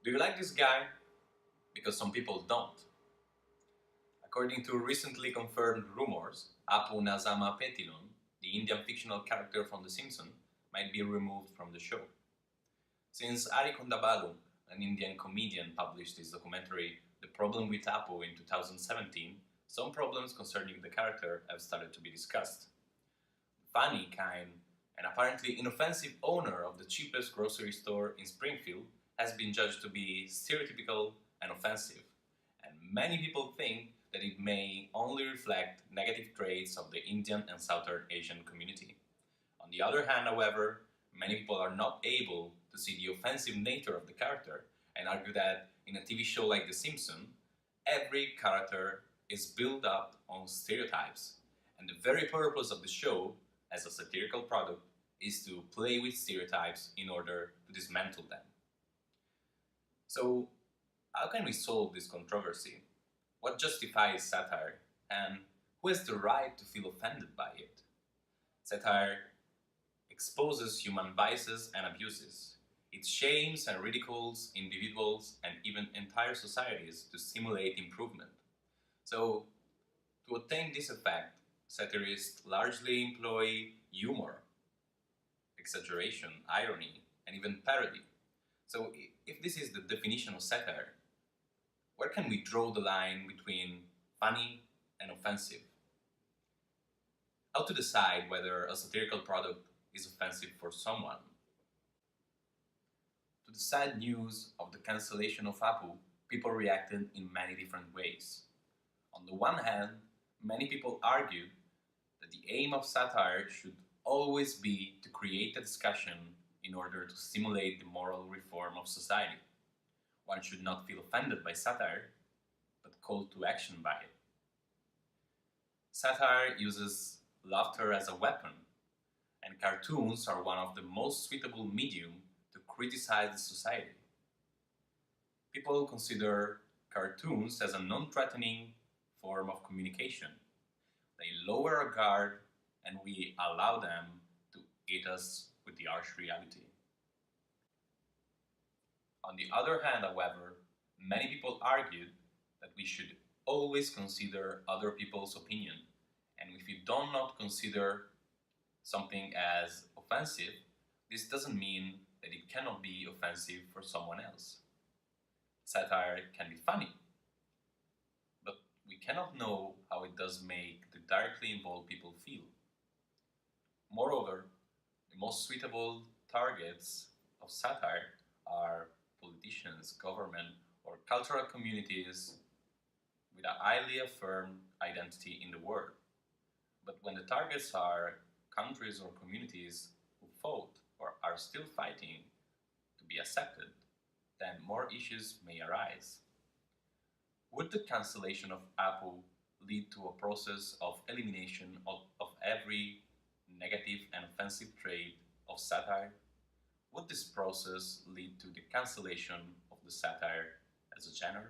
Do you like this guy? Because some people don't. According to recently confirmed rumors, Apu Nazama Petilon, the Indian fictional character from The Simpsons, might be removed from the show. Since Ari Kondabalu, an Indian comedian, published his documentary The Problem with Apu in 2017, some problems concerning the character have started to be discussed. The funny, kind, and apparently inoffensive owner of the cheapest grocery store in Springfield has been judged to be stereotypical and offensive, and many people think that it may only reflect negative traits of the Indian and Southern Asian community. On the other hand, however, many people are not able to see the offensive nature of the character and argue that in a TV show like The Simpsons, every character is built up on stereotypes, and the very purpose of the show, as a satirical product, is to play with stereotypes in order to dismantle them. So, how can we solve this controversy? What justifies satire, and who has the right to feel offended by it? Satire exposes human vices and abuses. It shames and ridicules individuals and even entire societies to stimulate improvement. So, to attain this effect, satirists largely employ humor, exaggeration, irony, and even parody. So, if this is the definition of satire, where can we draw the line between funny and offensive? How to decide whether a satirical product is offensive for someone? To the sad news of the cancellation of Apu, people reacted in many different ways. On the one hand, many people argued that the aim of satire should always be to create a discussion in order to stimulate the moral reform of society. One should not feel offended by satire, but called to action by it. Satire uses laughter as a weapon, and cartoons are one of the most suitable medium to criticize the society. People consider cartoons as a non-threatening form of communication. They lower our guard, and we allow them to hit us with the harsh reality. On the other hand, however, many people argued that we should always consider other people's opinion, and if we do not consider something as offensive, this doesn't mean that it cannot be offensive for someone else. Satire can be funny, but we cannot know how it does make the directly involved people feel. Moreover, the most suitable targets of satire are politicians, government, or cultural communities with a highly affirmed identity in the world. But when the targets are countries or communities who fought or are still fighting to be accepted, then more issues may arise. Would the cancellation of Apu lead to a process of elimination of every negative and offensive trait of satire? Would this process lead to the cancellation of the satire as a genre?